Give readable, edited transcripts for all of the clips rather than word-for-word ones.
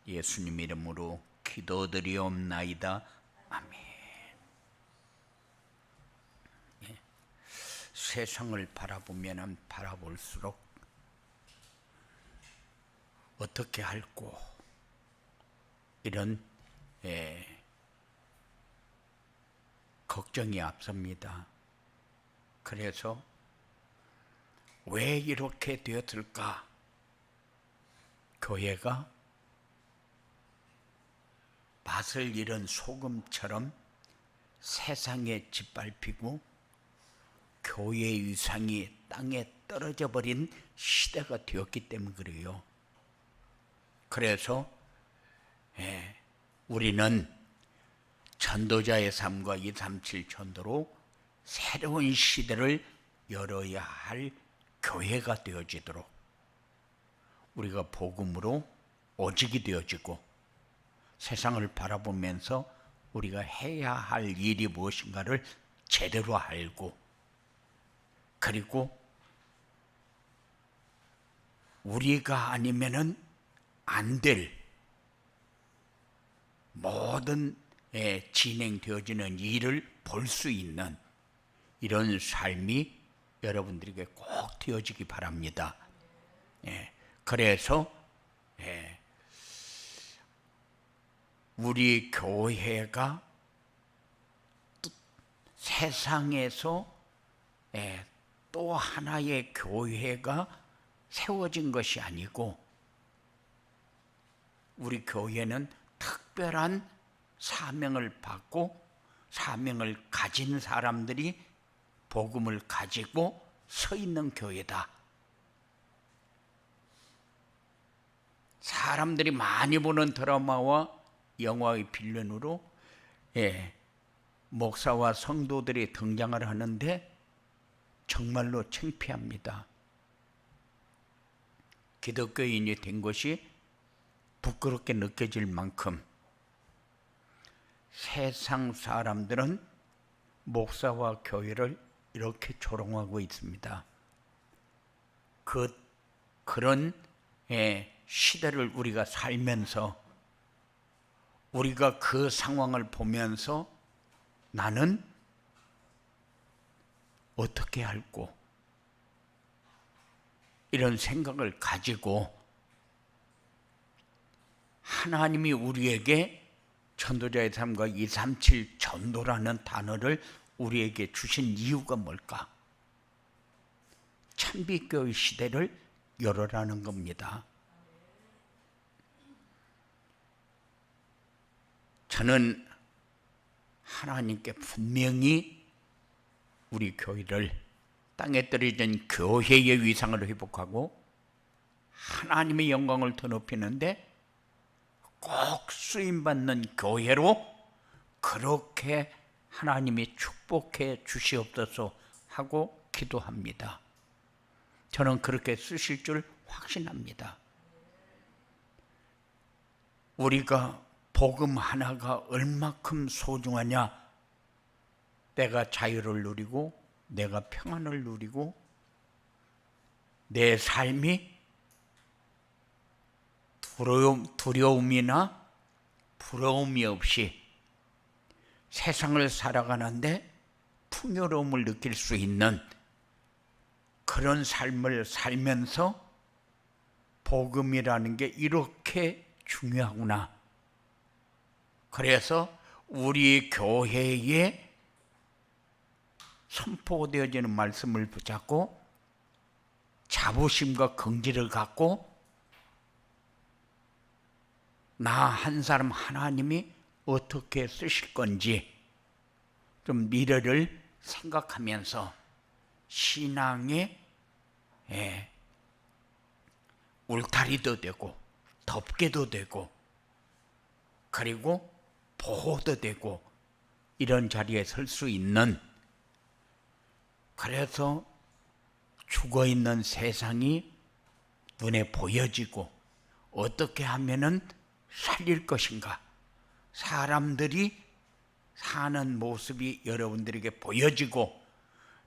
예수님 이름으로 기도드리옵나이다. 아멘. 세상을 바라보면 바라볼수록 어떻게 할꼬 이런 걱정이 앞섭니다. 그래서 왜 이렇게 되었을까? 교회가 밭을 잃은 소금처럼 세상에 짓밟히고 교회의 위상이 땅에 떨어져 버린 시대가 되었기 때문에 그래요. 그래서 우리는 전도자의 삶과 237 전도로 새로운 시대를 열어야 할 교회가 되어지도록 우리가 복음으로 오직이 되어지고 세상을 바라보면서 우리가 해야 할 일이 무엇인가를 제대로 알고 그리고 우리가 아니면은 안 될 모든 진행되어지는 일을 볼 수 있는 이런 삶이 여러분들에게 꼭 되어지기 바랍니다. 그래서 우리 교회가 세상에서 또 하나의 교회가 세워진 것이 아니고 우리 교회는 특별한 사명을 받고 사명을 가진 사람들이 복음을 가지고 서 있는 교회다. 사람들이 많이 보는 드라마와 영화의 빌런으로 목사와 성도들이 등장을 하는데 정말로 창피합니다. 기독교인이 된 것이 부끄럽게 느껴질 만큼 세상 사람들은 목사와 교회를 이렇게 조롱하고 있습니다. 그런 시대를 우리가 살면서 우리가 그 상황을 보면서 나는 어떻게 할꼬 이런 생각을 가지고 하나님이 우리에게 전도자의 삶과 237 전도라는 단어를 우리에게 주신 이유가 뭘까? 참빛교회 시대를 열어라는 겁니다. 저는 하나님께 분명히 우리 교회를 땅에 떨어진 교회의 위상을 회복하고 하나님의 영광을 더 높이는데 꼭 쓰임받는 교회로 그렇게 하나님이 축복해 주시옵소서 하고 기도합니다. 저는 그렇게 쓰실 줄 확신합니다. 우리가 복음 하나가 얼마큼 소중하냐? 내가 자유를 누리고 내가 평안을 누리고 내 삶이 두려움이나 부러움이 없이 세상을 살아가는데 풍요로움을 느낄 수 있는 그런 삶을 살면서 복음이라는 게 이렇게 중요하구나. 그래서 우리 교회에 선포되어지는 말씀을 붙잡고 자부심과 긍지를 갖고 나 한 사람 하나님이 어떻게 쓰실 건지 좀 미래를 생각하면서 신앙의 울타리도 되고 덮개도 되고 그리고 보호도 되고 이런 자리에 설 수 있는 그래서 죽어있는 세상이 눈에 보여지고 어떻게 하면은 살릴 것인가 사람들이 사는 모습이 여러분들에게 보여지고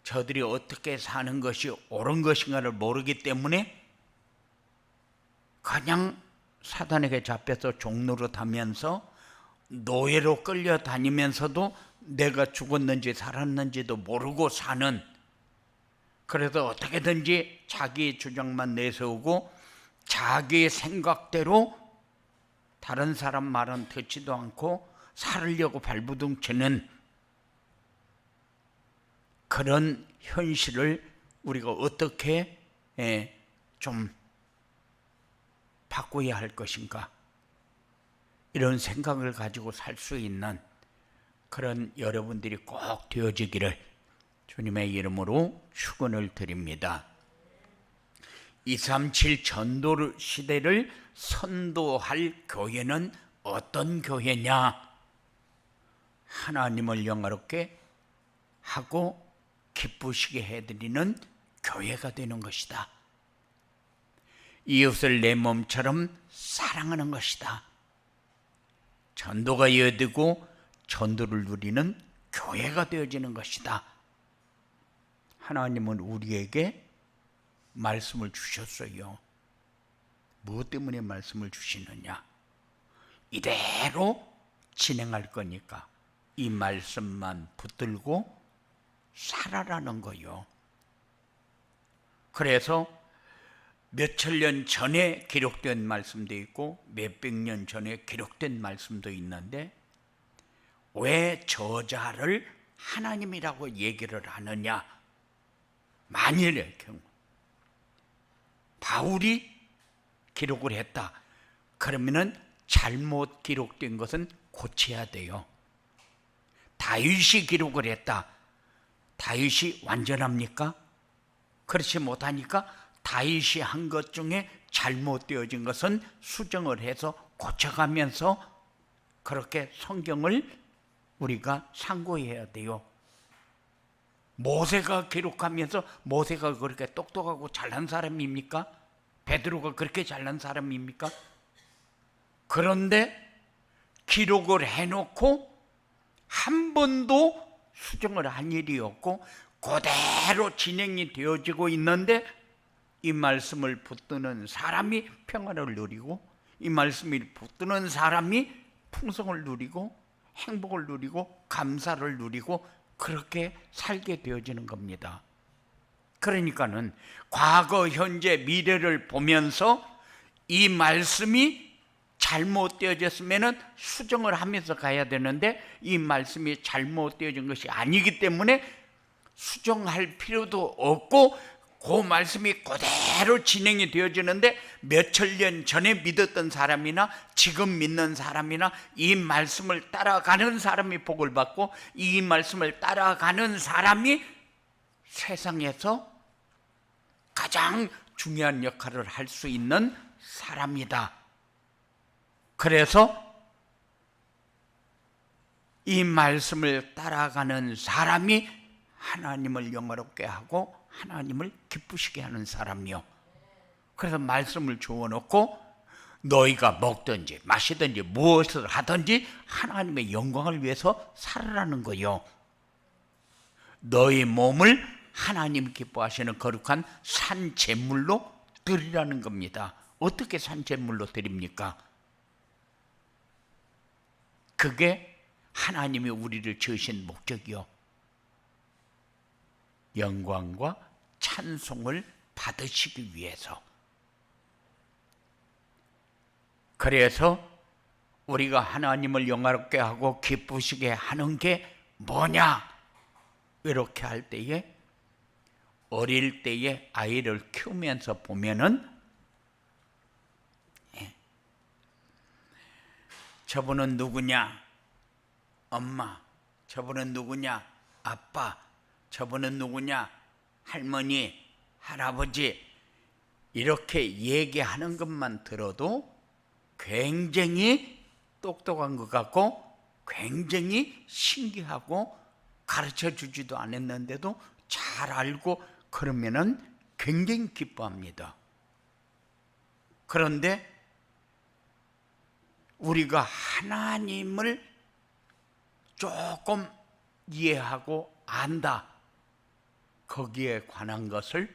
저들이 어떻게 사는 것이 옳은 것인가를 모르기 때문에 그냥 사단에게 잡혀서 종노릇하면서 노예로 끌려다니면서도 내가 죽었는지 살았는지도 모르고 사는, 그래서 어떻게든지 자기 주장만 내세우고 자기 생각대로 다른 사람 말은 듣지도 않고 살으려고 발부둥치는 그런 현실을 우리가 어떻게 좀 바꿔야 할 것인가, 이런 생각을 가지고 살 수 있는 그런 여러분들이 꼭 되어지기를 주님의 이름으로 축원을 드립니다. 237 전도 시대를 선도할 교회는 어떤 교회냐? 하나님을 영화롭게 하고 기쁘시게 해드리는 교회가 되는 것이다. 이웃을 내 몸처럼 사랑하는 것이다. 전도가 이어지고 전도를 누리는 교회가 되어지는 것이다. 하나님은 우리에게 말씀을 주셨어요. 무엇 때문에 말씀을 주시느냐? 이대로 진행할 거니까 이 말씀만 붙들고 살아라는 거요. 그래서 몇천 년 전에 기록된 말씀도 있고 몇백 년 전에 기록된 말씀도 있는데, 왜 저자를 하나님이라고 얘기를 하느냐? 만일의 경우 바울이 기록을 했다 그러면은 잘못 기록된 것은 고쳐야 돼요. 다윗이 기록을 했다, 다윗이 완전합니까? 그렇지 못하니까 다윗이 한 것 중에 잘못되어진 것은 수정을 해서 고쳐가면서 그렇게 성경을 우리가 상고해야 돼요. 모세가 기록하면서 모세가 그렇게 똑똑하고 잘난 사람입니까? 베드로가 그렇게 잘난 사람입니까? 그런데 기록을 해놓고 한 번도 수정을 한 일이 없고 그대로 진행이 되어지고 있는데, 이 말씀을 붙드는 사람이 평안을 누리고 이 말씀을 붙드는 사람이 풍성을 누리고 행복을 누리고 감사를 누리고 그렇게 살게 되어지는 겁니다. 그러니까는 과거, 현재, 미래를 보면서 이 말씀이 잘못되어졌으면 수정을 하면서 가야 되는데, 이 말씀이 잘못되어진 것이 아니기 때문에 수정할 필요도 없고 그 말씀이 그대로 진행이 되어지는데, 몇천 년 전에 믿었던 사람이나 지금 믿는 사람이나 이 말씀을 따라가는 사람이 복을 받고 이 말씀을 따라가는 사람이 세상에서 가장 중요한 역할을 할 수 있는 사람이다. 그래서 이 말씀을 따라가는 사람이 하나님을 영화롭게 하고 하나님을 기쁘시게 하는 사람이요. 그래서 말씀을 주어놓고 너희가 먹든지 마시든지 무엇을 하든지 하나님의 영광을 위해서 살아라는 거요. 너희 몸을 하나님 기뻐하시는 거룩한 산제물로 드리라는 겁니다. 어떻게 산제물로 드립니까? 그게 하나님이 우리를 지으신 목적이요. 영광과 찬송을 받으시기 위해서. 그래서 우리가 하나님을 영화롭게 하고 기쁘시게 하는 게 뭐냐? 이렇게 할 때에, 어릴 때에 아이를 키우면서 보면은 저분은 누구냐? 엄마. 저분은 누구냐? 아빠. 저분은 누구냐? 할머니, 할아버지. 이렇게 얘기하는 것만 들어도 굉장히 똑똑한 것 같고 굉장히 신기하고 가르쳐 주지도 않았는데도 잘 알고 그러면은 굉장히 기뻐합니다. 그런데 우리가 하나님을 조금 이해하고 안다, 거기에 관한 것을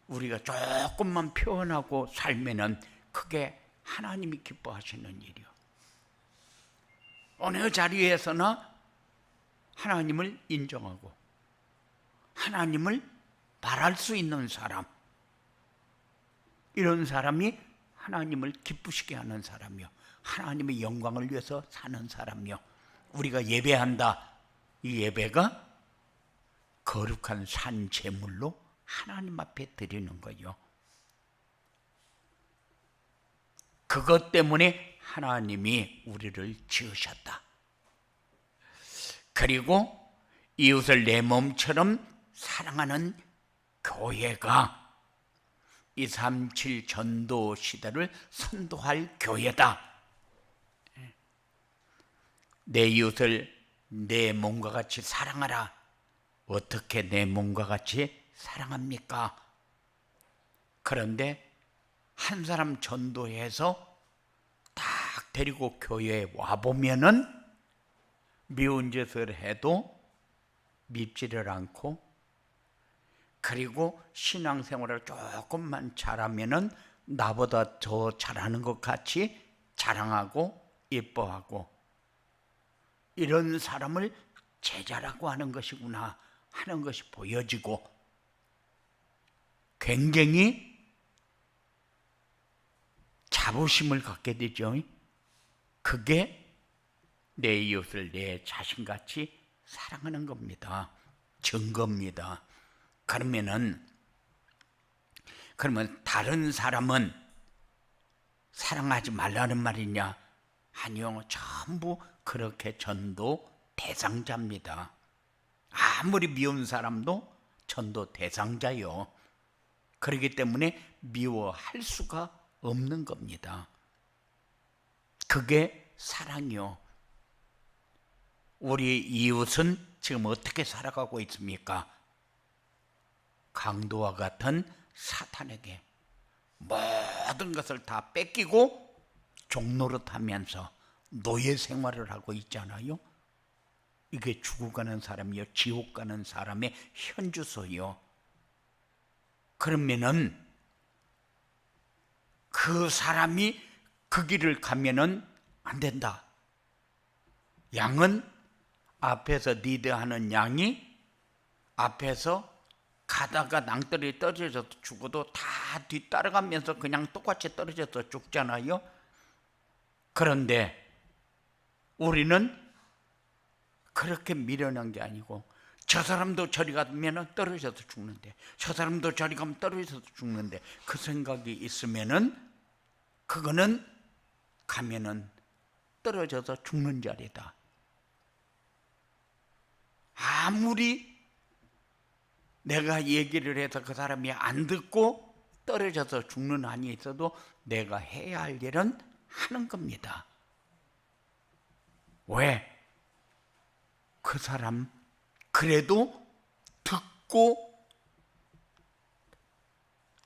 우리가 조금만 표현하고 살면은 그게 하나님이 기뻐하시는 일이요. 어느 자리에서나 하나님을 인정하고 하나님을 말할 수 있는 사람, 이런 사람이 하나님을 기쁘시게 하는 사람이요, 하나님의 영광을 위해서 사는 사람이요. 우리가 예배한다, 이 예배가 거룩한 산 제물로 하나님 앞에 드리는 거요. 그것 때문에 하나님이 우리를 지으셨다. 그리고 이웃을 내 몸처럼 사랑하는 교회가 237 전도 시대를 선도할 교회다. 내 이웃을 내 몸과 같이 사랑하라. 어떻게 내 몸과 같이 사랑합니까? 그런데 한 사람 전도해서 딱 데리고 교회에 와보면은 미운 짓을 해도 밉지를 않고, 그리고 신앙생활을 조금만 잘하면은 나보다 더 잘하는 것 같이 자랑하고 예뻐하고, 이런 사람을 제자라고 하는 것이구나 하는 것이 보여지고 굉장히 자부심을 갖게 되죠. 그게 내 이웃을 내 자신같이 사랑하는 겁니다. 증거입니다. 그러면 다른 사람은 사랑하지 말라는 말이냐? 아니요, 전부 그렇게 전도 대상자입니다. 아무리 미운 사람도 전도 대상자요. 그렇기 때문에 미워할 수가 없는 겁니다. 그게 사랑이요. 우리 이웃은 지금 어떻게 살아가고 있습니까? 강도와 같은 사탄에게 모든 것을 다 뺏기고 종노릇하면서 노예 생활을 하고 있잖아요. 이게 죽어가는 사람이요, 지옥 가는 사람의 현주소요. 그러면은 그 사람이 그 길을 가면은 안 된다. 양은 앞에서 리드하는 양이 앞에서 가다가 낭떠러지에 떨어져서 죽어도 다 뒤따라가면서 그냥 똑같이 떨어져서 죽잖아요. 그런데 우리는 그렇게 미련한 게 아니고, 저 사람도 저리 가면 떨어져서 죽는데, 저 사람도 저리 가면 떨어져서 죽는데, 그 생각이 있으면은 그거는 가면은 떨어져서 죽는 자리다. 아무리 내가 얘기를 해서 그 사람이 안 듣고 떨어져서 죽는 한이 있어도 내가 해야 할 일은 하는 겁니다. 왜? 그 사람 그래도 듣고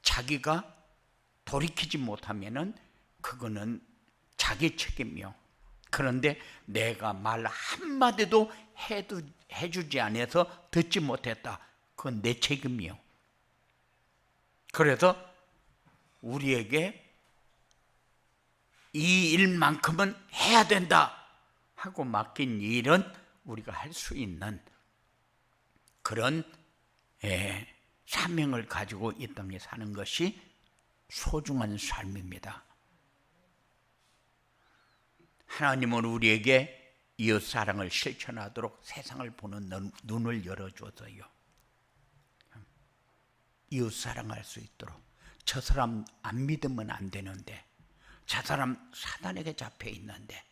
자기가 돌이키지 못하면은 그거는 자기 책임이요. 그런데 내가 말 한마디도 해주지 않아서 듣지 못했다. 그건 내 책임이요. 그래서 우리에게 이 일만큼은 해야 된다 하고 맡긴 일은 우리가 할 수 있는 그런 사명을 가지고 이 땅에 사는 것이 소중한 삶입니다. 하나님은 우리에게 이웃사랑을 실천하도록 세상을 보는 눈을 열어줘서요, 이웃사랑할 수 있도록. 저 사람 안 믿으면 안 되는데, 저 사람 사단에게 잡혀 있는데,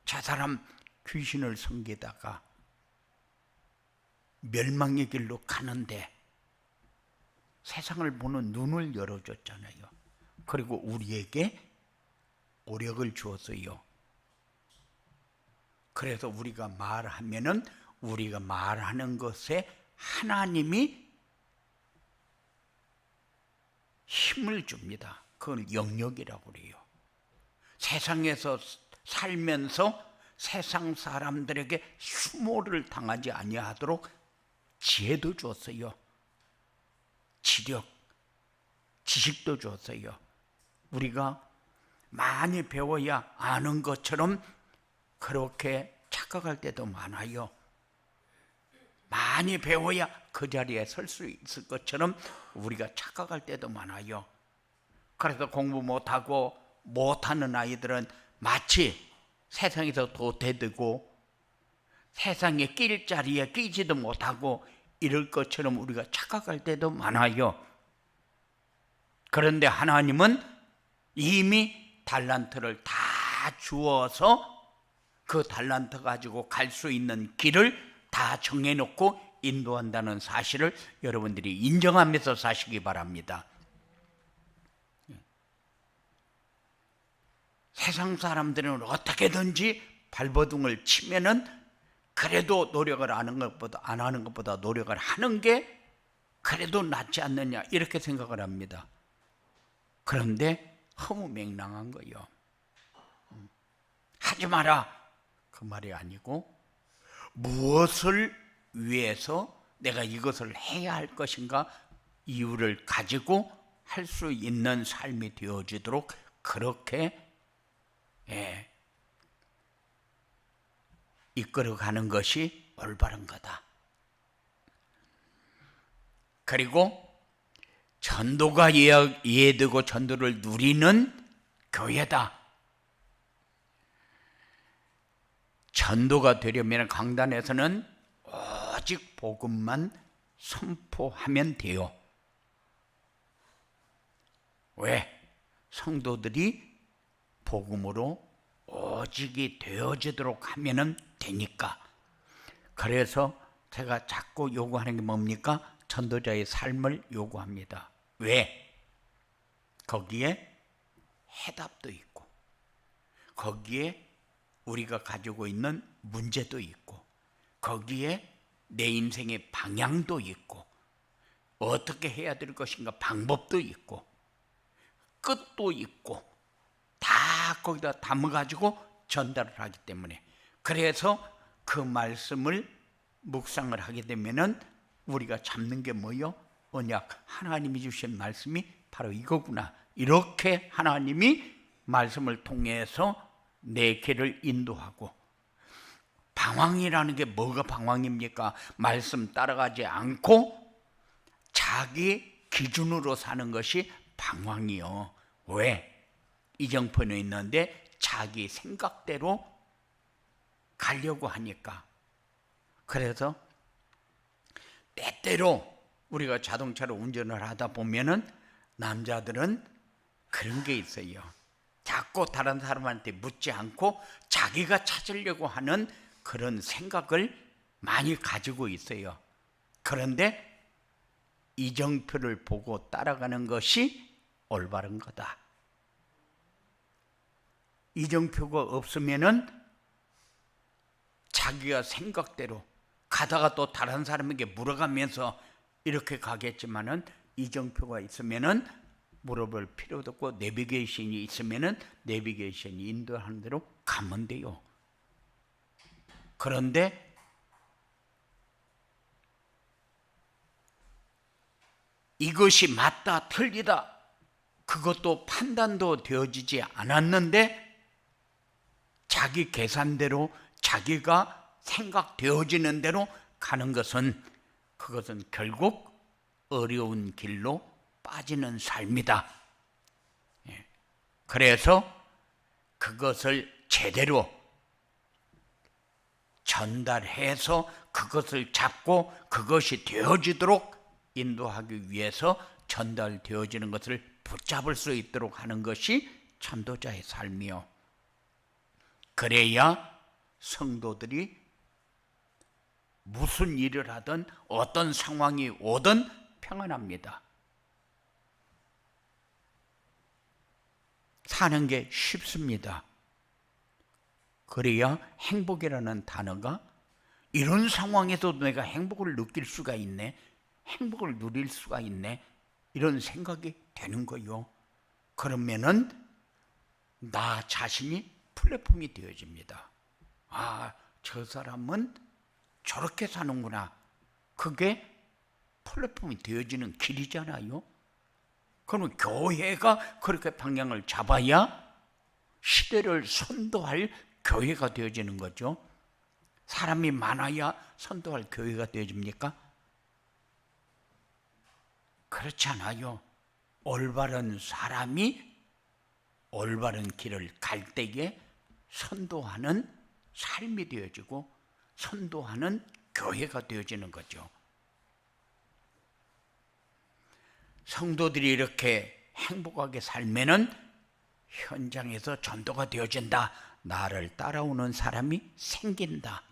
저 사람 귀신을 섬기다가 멸망의 길로 가는데, 세상을 보는 눈을 열어줬잖아요. 그리고 우리에게 오력을 주었어요. 그래서 우리가 말하면은 우리가 말하는 것에 하나님이 힘을 줍니다. 그걸 영역이라고 그래요. 세상에서 살면서 세상 사람들에게 수모를 당하지 아니하도록 지혜도 줬어요. 지력, 지식도 줬어요. 우리가 많이 배워야 아는 것처럼 그렇게 착각할 때도 많아요. 많이 배워야 그 자리에 설 수 있을 것처럼 우리가 착각할 때도 많아요. 그래서 공부 못하고 못하는 아이들은 마치 세상에서 도태되고 세상에 낄 자리에 끼지도 못하고 이럴 것처럼 우리가 착각할 때도 많아요. 그런데 하나님은 이미 달란트를 다 주어서 그 달란트 가지고 갈 수 있는 길을 다 정해놓고 인도한다는 사실을 여러분들이 인정하면서 사시기 바랍니다. 세상 사람들은 어떻게든지 발버둥을 치면은 그래도 노력을 안 하는 것보다 노력을 하는 게 그래도 낫지 않느냐 이렇게 생각을 합니다. 그런데 허무맹랑한 거예요. 하지 마라 그 말이 아니고 무엇을 위해서 내가 이것을 해야 할 것인가 이유를 가지고 할 수 있는 삶이 되어지도록 그렇게 이끌어가는 것이 올바른 거다. 그리고 전도가 이해되고 전도를 누리는 교회다. 전도가 되려면 강단에서는 오직 복음만 선포하면 돼요. 왜? 성도들이 복음으로 오직이 되어지도록 하면 되니까. 그래서 제가 자꾸 요구하는 게 뭡니까? 전도자의 삶을 요구합니다. 왜? 거기에 해답도 있고 거기에 우리가 가지고 있는 문제도 있고 거기에 내 인생의 방향도 있고 어떻게 해야 될 것인가 방법도 있고 끝도 있고 다 거기다 담아가지고 전달을 하기 때문에 그래서 그 말씀을 묵상을 하게 되면은 우리가 잡는 게 뭐요? 언약, 하나님이 주신 말씀이 바로 이거구나. 이렇게 하나님이 말씀을 통해서 내 길을 인도하고 방황이라는 게 뭐가 방황입니까? 말씀 따라가지 않고 자기 기준으로 사는 것이 방황이요. 왜? 이정표는 있는데 자기 생각대로 가려고 하니까. 그래서 때때로 우리가 자동차로 운전을 하다 보면은 남자들은 그런 게 있어요. 자꾸 다른 사람한테 묻지 않고 자기가 찾으려고 하는 그런 생각을 많이 가지고 있어요. 그런데 이정표를 보고 따라가는 것이 올바른 거다. 이정표가 없으면은 자기가 생각대로 가다가 또 다른 사람에게 물어가면서 이렇게 가겠지만은 이정표가 있으면은 물어볼 필요도 없고 내비게이션이 있으면은 내비게이션이 인도하는 대로 가면 돼요. 그런데 이것이 맞다 틀리다 그것도 판단도 되어지지 않았는데 자기 계산대로 자기가 생각되어지는 대로 가는 것은 그것은 결국 어려운 길로 빠지는 삶이다. 그래서 그것을 제대로 전달해서 그것을 잡고 그것이 되어지도록 인도하기 위해서 전달되어지는 것을 붙잡을 수 있도록 하는 것이 전도자의 삶이요. 그래야 성도들이 무슨 일을 하든 어떤 상황이 오든 평안합니다. 사는 게 쉽습니다. 그래야 행복이라는 단어가 이런 상황에서도 내가 행복을 느낄 수가 있네, 행복을 누릴 수가 있네, 이런 생각이 되는 거요. 그러면은 나 자신이 플랫폼이 되어집니다. 아, 저 사람은 저렇게 사는구나. 그게 플랫폼이 되어지는 길이잖아요. 그러면 교회가 그렇게 방향을 잡아야 시대를 선도할 교회가 되어지는 거죠. 사람이 많아야 선도할 교회가 되어집니까? 그렇지 않아요. 올바른 사람이 올바른 길을 갈 때에 선도하는 삶이 되어지고 선도하는 교회가 되어지는 거죠. 성도들이 이렇게 행복하게 살면은 현장에서 전도가 되어진다. 나를 따라오는 사람이 생긴다.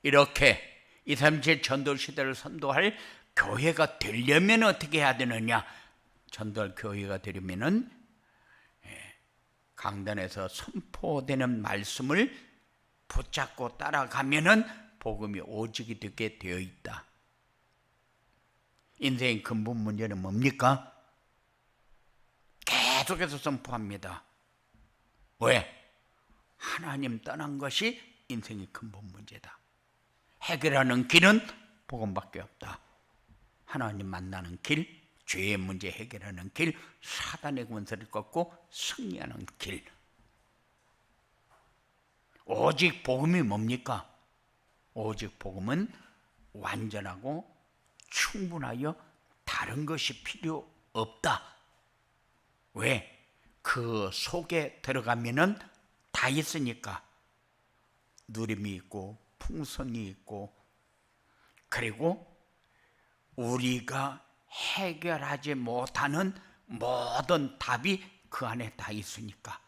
이렇게 237 전도 시대를 선도할 교회가 되려면 어떻게 해야 되느냐? 전도할 교회가 되려면은 강단에서 선포되는 말씀을 붙잡고 따라가면은 복음이 오직이 되게 되어 있다. 인생의 근본 문제는 뭡니까? 계속해서 선포합니다. 왜? 하나님 떠난 것이 인생의 근본 문제다. 해결하는 길은 복음밖에 없다. 하나님 만나는 길, 죄의 문제 해결하는 길, 사단의 권세를 꺾고 승리하는 길. 오직 복음이 뭡니까? 오직 복음은 완전하고 충분하여 다른 것이 필요 없다. 왜? 그 속에 들어가면은 다 있으니까. 누림이 있고 풍성이 있고, 그리고 우리가 해결하지 못하는 모든 답이 그 안에 다 있으니까.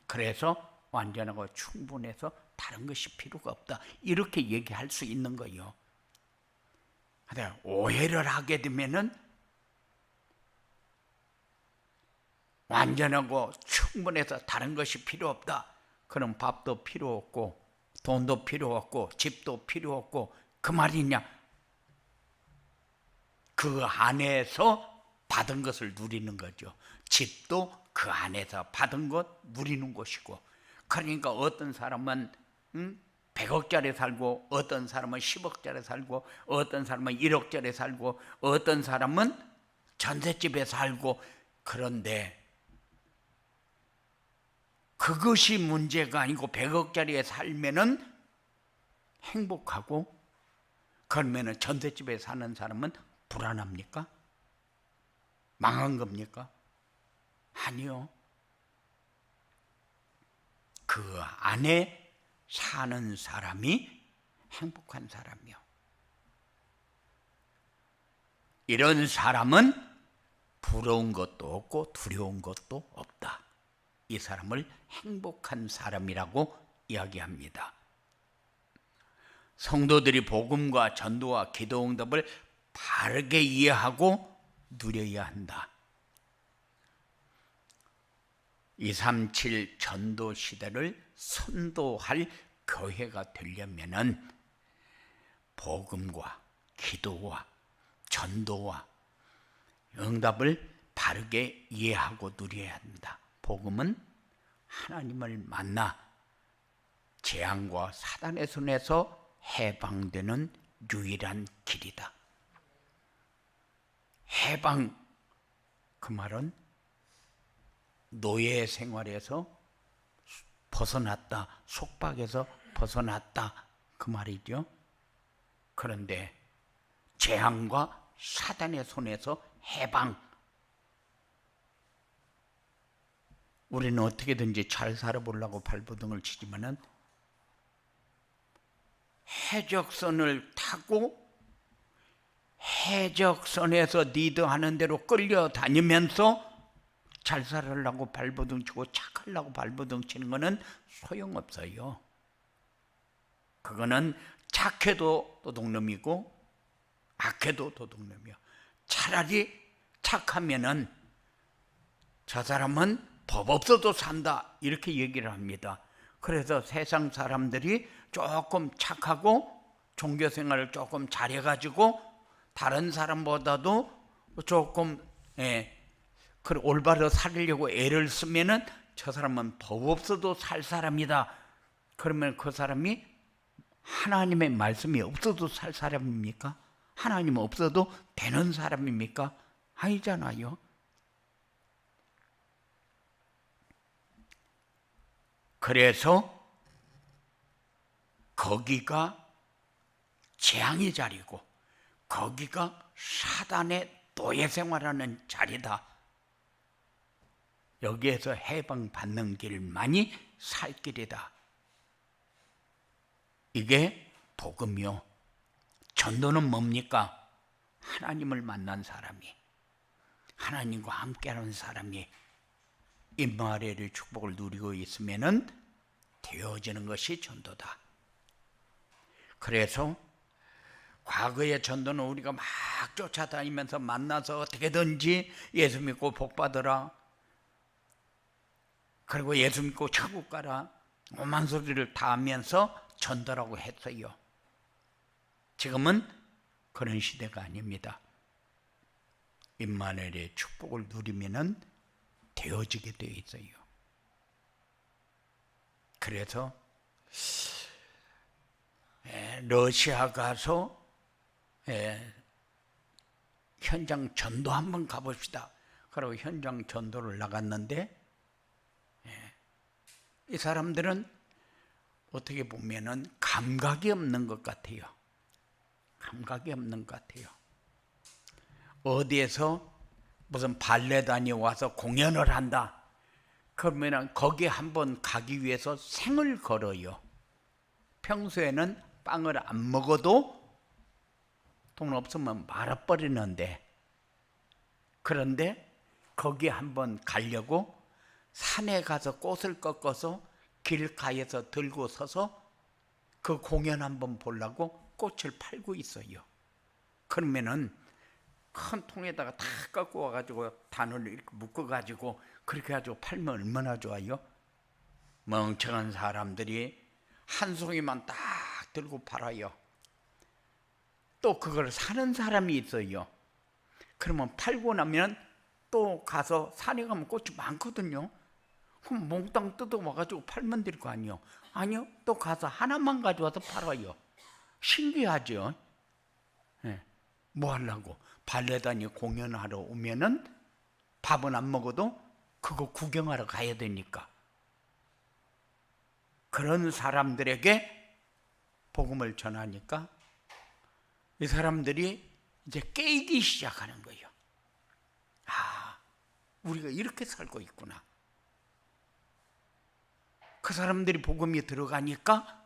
그래서 완전하고 충분해서 다른 것이 필요가 없다. 이렇게 얘기할 수 있는 거예요. 근데 오해를 하게 되면은 완전하고 충분해서 다른 것이 필요 없다. 그럼 밥도 필요 없고 돈도 필요 없고 집도 필요 없고 그 말이냐? 그 안에서 받은 것을 누리는 거죠. 집도 그 안에서 받은 것 누리는 것이고. 그러니까 어떤 사람은 100억짜리 살고, 어떤 사람은 10억짜리 살고, 어떤 사람은 1억짜리 살고, 어떤 사람은 전셋집에 살고. 그런데 그것이 문제가 아니고 100억짜리에 살면은 행복하고, 그러면은 전셋집에 사는 사람은 불안합니까? 망한 겁니까? 아니요. 그 안에 사는 사람이 행복한 사람이요. 이런 사람은 부러운 것도 없고 두려운 것도 없다. 이 사람을 행복한 사람이라고 이야기합니다. 성도들이 복음과 전도와 기도 응답을 바르게 이해하고 누려야 한다. 237 전도 시대를 선도할 교회가 되려면은 복음과 기도와 전도와 응답을 바르게 이해하고 누려야 한다. 복음은 하나님을 만나 재앙과 사단의 손에서 해방되는 유일한 길이다. 해방, 그 말은 노예 생활에서 벗어났다, 속박에서 벗어났다, 그 말이죠. 그런데 재앙과 사단의 손에서 해방. 우리는 어떻게든지 잘 살아보려고 발버둥을 치지만은 해적선을 타고 해적선에서 리드하는 대로 끌려다니면서 잘 살으려고 발버둥 치고 착하려고 발버둥 치는 거는 소용없어요. 그거는 착해도 도둑놈이고 악해도 도둑놈이요. 차라리 착하면은 저 사람은 법 없어도 산다, 이렇게 얘기를 합니다. 그래서 세상 사람들이 조금 착하고 종교생활을 조금 잘해가지고 다른 사람보다도 조금 올바로 살려고 애를 쓰면은 저 사람은 법 없어도 살 사람이다. 그러면 그 사람이 하나님의 말씀이 없어도 살 사람입니까? 하나님 없어도 되는 사람입니까? 아니잖아요. 그래서 거기가 재앙의 자리고 거기가 사단의 노예 생활하는 자리다. 여기에서 해방받는 길만이 살 길이다. 이게 복음이요. 전도는 뭡니까? 하나님을 만난 사람이, 하나님과 함께하는 사람이 임마누엘의 축복을 누리고 있으면은 되어지는 것이 전도다. 그래서 과거의 전도는 우리가 막 쫓아다니면서 만나서 어떻게든지 예수 믿고 복 받으라, 그리고 예수 믿고 천국 가라, 오만 소리를 다 하면서 전도라고 했어요. 지금은 그런 시대가 아닙니다. 임마누엘의 축복을 누리면은 되어지게 되어 있어요. 그래서 러시아 가서 현장 전도 한번 가봅시다. 그리고 현장 전도를 나갔는데 이 사람들은 어떻게 보면은 감각이 없는 것 같아요. 감각이 없는 것 같아요. 어디에서 무슨 발레단이 와서 공연을 한다. 그러면 거기에 한번 가기 위해서 생을 걸어요. 평소에는 빵을 안 먹어도 돈 없으면 말아버리는데, 그런데 거기에 한번 가려고 산에 가서 꽃을 꺾어서 길가에서 들고 서서 그 공연 한번 보려고 꽃을 팔고 있어요. 그러면은 큰 통에다가 다 갖고 와가지고 단을 이렇게 묶어가지고 그렇게 가지고 팔면 얼마나 좋아요? 멍청한 사람들이 한 송이만 딱 들고 팔아요. 또 그걸 사는 사람이 있어요. 그러면 팔고 나면 또 가서 산에 가면 꽃이 많거든요. 그럼 몽땅 뜯어 와가지고 팔면 될 거 아니요? 아니요, 또 가서 하나만 가져와서 팔아요. 신기하죠? 네. 뭐 하려고? 발레단이 공연하러 오면은 밥은 안 먹어도 그거 구경하러 가야 되니까. 그런 사람들에게 복음을 전하니까 이 사람들이 이제 깨기 시작하는 거예요. 아, 우리가 이렇게 살고 있구나. 그 사람들이 복음이 들어가니까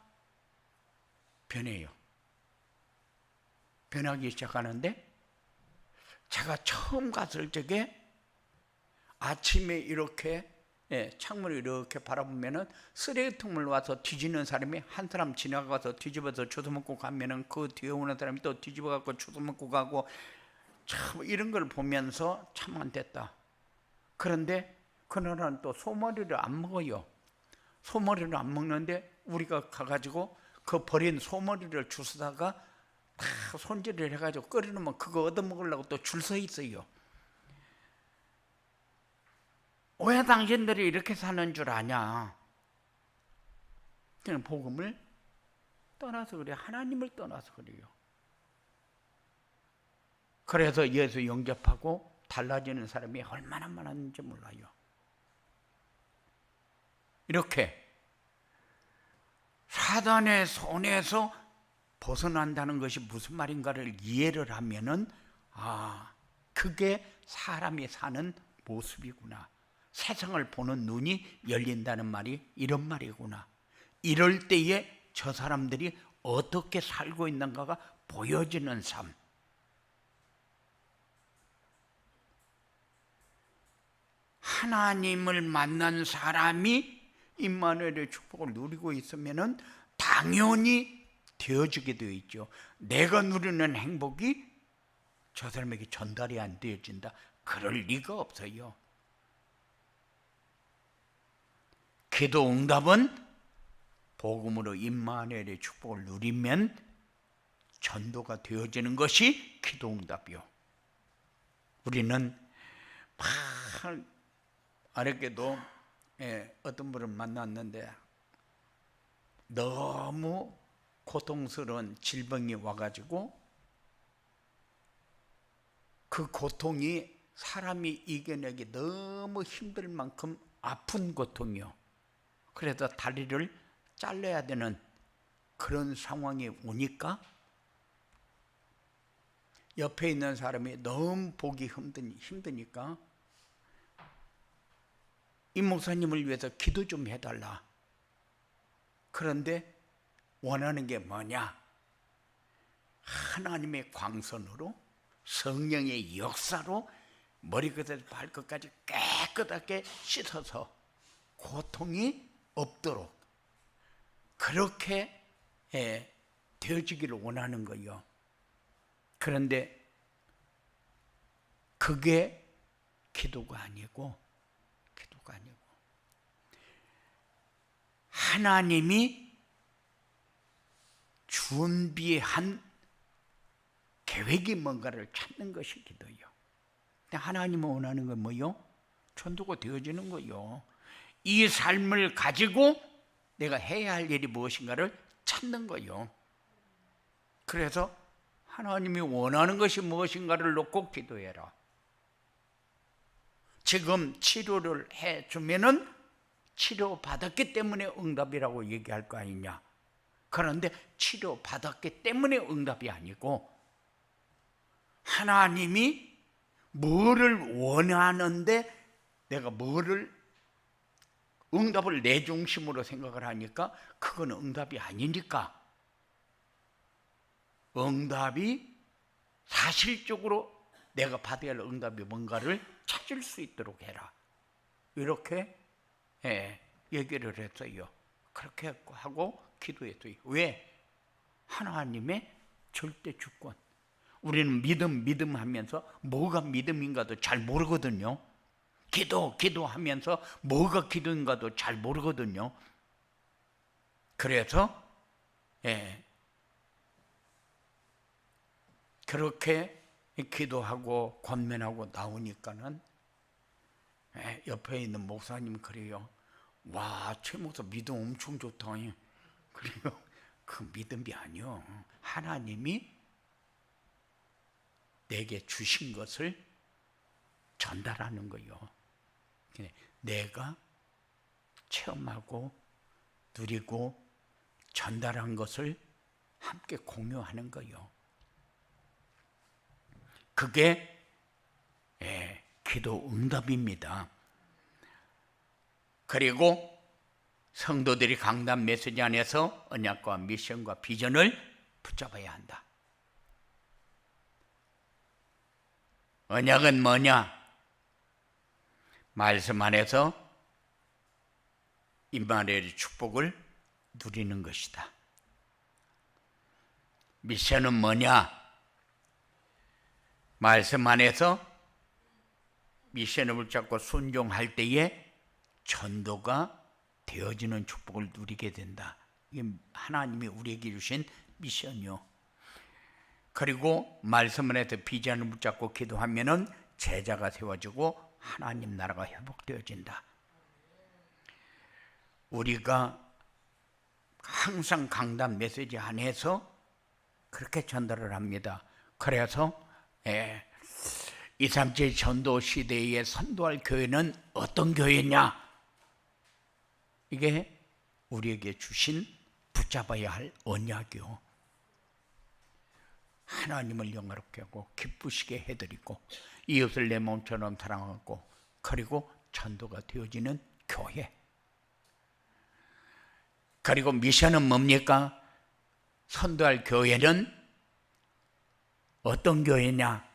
변해요. 변하기 시작하는데, 제가 처음 갔을 적에 아침에 이렇게 창문을 이렇게 바라보면은 쓰레기통을 와서 뒤지는 사람이 한 사람 지나가서 뒤집어서 주워먹고 가면은 그 뒤에 오는 사람이 또 뒤집어갖고 주워먹고 가고, 참 이런 걸 보면서 참 안 됐다. 그런데 그날은 또 소머리를 안 먹어요. 소머리를 안 먹는데 우리가 가가지고 그 버린 소머리를 주워다가 다 손질을 해가지고 끓여놓으면 그거 얻어먹으려고 또 줄 서 있어요. 왜 당신들이 이렇게 사는 줄 아냐? 그냥 복음을 떠나서 그래요. 하나님을 떠나서 그래요. 그래서 예수 영접하고 달라지는 사람이 얼마나 많았는지 몰라요. 이렇게 사단의 손에서 벗어난다는 것이 무슨 말인가를 이해를 하면은, 아, 그게 사람이 사는 모습이구나. 세상을 보는 눈이 열린다는 말이 이런 말이구나. 이럴 때에 저 사람들이 어떻게 살고 있는가가 보여지는 삶. 하나님을 만난 사람이 임마누엘의 축복을 누리고 있으면은 당연히 되어지게 되어 있죠. 내가 누리는 행복이 저 사람에게 전달이 안 되어진다. 그럴 리가 없어요. 기도 응답은 복음으로 임마누엘의 축복을 누리면 전도가 되어지는 것이 기도 응답이요. 우리는 아랫게도 어떤 분을 만났는데 너무 고통스러운 질병이 와가지고 그 고통이 사람이 이겨내기 너무 힘들 만큼 아픈 고통이요. 그래서 다리를 잘라야 되는 그런 상황이 오니까 옆에 있는 사람이 너무 보기 힘드니까 이 목사님을 위해서 기도 좀 해달라. 그런데 원하는 게 뭐냐? 하나님의 광선으로, 성령의 역사로 머리끝에서 발끝까지 깨끗하게 씻어서 고통이 없도록 그렇게 되어지기를 원하는 거예요. 그런데 그게 기도가 아니고 하나님이 준비한 계획이 뭔가를 찾는 것이 기도예요. 근데 하나님은 원하는 건 뭐요? 전도가 되어지는 거예요. 이 삶을 가지고 내가 해야 할 일이 무엇인가를 찾는 거예요. 그래서 하나님이 원하는 것이 무엇인가를 놓고 기도해라. 지금 치료를 해주면은 치료받았기 때문에 응답이라고 얘기할 거 아니냐. 그런데 치료받았기 때문에 응답이 아니고 하나님이 뭐를 원하는데 내가 뭐를 응답을 내 중심으로 생각을 하니까 그건 응답이 아니니까 응답이 사실적으로 내가 받아야 할 응답이 뭔가를 찾을 수 있도록 해라. 이렇게 얘기를 했어요. 그렇게 하고 기도했어요. 왜? 하나님의 절대 주권. 우리는 믿음 하면서 뭐가 믿음인가도 잘 모르거든요. 기도하면서 뭐가 기도인가도 잘 모르거든요. 그래서 그렇게 기도하고 권면하고 나오니까는 옆에 있는 목사님 그래요. 와, 최 목사 믿음 엄청 좋다. 그래요. 그 믿음이 아니요. 하나님이 내게 주신 것을 전달하는 거예요. 내가 체험하고 누리고 전달한 것을 함께 공유하는 거예요. 그게 기도 응답입니다. 그리고 성도들이 강단 메시지 안에서 언약과 미션과 비전을 붙잡아야 한다. 언약은 뭐냐? 말씀 안에서 임마누엘의 축복을 누리는 것이다. 미션은 뭐냐? 말씀 안에서 미션을 붙잡고 순종할 때에 전도가 되어지는 축복을 누리게 된다. 이게 하나님이 우리에게 주신 미션이요. 그리고 말씀 안에서 비전을 붙잡고 기도하면은 제자가 세워지고 하나님 나라가 회복되어진다. 우리가 항상 강단 메시지 안에서 그렇게 전달을 합니다. 그래서 237 전도 시대에 선도할 교회는 어떤 교회냐? 이게 우리에게 주신 붙잡아야 할 언약이요. 하나님을 영화롭게 하고 기쁘시게 해드리고 이웃을 내 몸처럼 사랑하고 그리고 전도가 되어지는 교회. 그리고 미션은 뭡니까? 선도할 교회는 어떤 교회냐?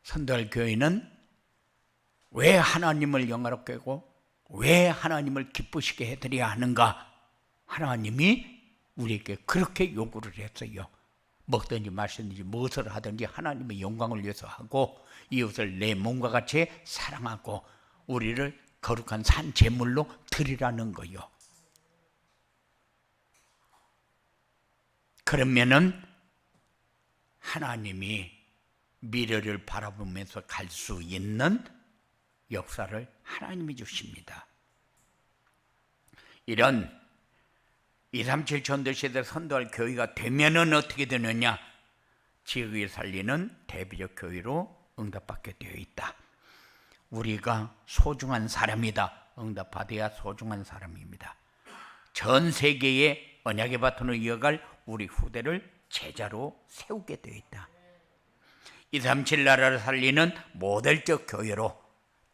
선도할 교회는 왜 하나님을 영화롭게 하고 왜 하나님을 기쁘시게 해드려야 하는가? 하나님이 우리에게 그렇게 요구를 했어요. 먹든지 마시든지 무엇을 하든지 하나님의 영광을 위해서 하고 이웃을 내 몸과 같이 사랑하고 우리를 거룩한 산 제물로 드리라는 거요. 그러면은 하나님이 미래를 바라보면서 갈 수 있는 역사를 하나님이 주십니다. 이런 237 전도시대 선도할 교회가 되면은 어떻게 되느냐? 지역에 살리는 대비적 교회로 응답받게 되어 있다. 우리가 소중한 사람이다. 응답받아야 소중한 사람입니다. 전 세계의 언약의 바톤을 이어갈 우리 후대를 제자로 세우게 되어 있다. 237 나라를 살리는 모델적 교회로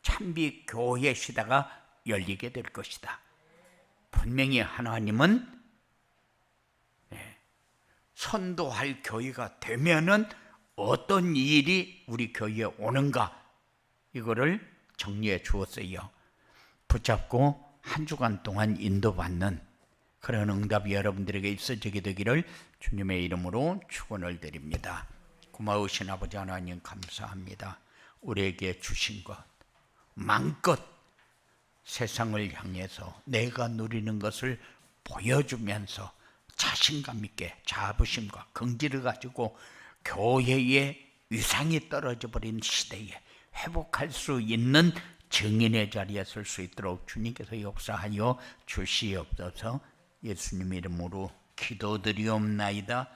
참비 교회 시대가 열리게 될 것이다. 분명히 하나님은 선도할 교회가 되면은 어떤 일이 우리 교회에 오는가, 이거를 정리해 주었어요. 붙잡고 한 주간 동안 인도받는 그런 응답이 여러분들에게 있어지게 되기를 주님의 이름으로 축원을 드립니다. 고마우신 아버지 하나님 감사합니다. 우리에게 주신 것 마음껏 세상을 향해서 내가 누리는 것을 보여주면서 자신감 있게 자부심과 긍지를 가지고 교회의 위상이 떨어져 버린 시대에 회복할 수 있는 증인의 자리에 설 수 있도록 주님께서 역사하여 주시옵소서. 예수님 이름으로 기도드리옵나이다.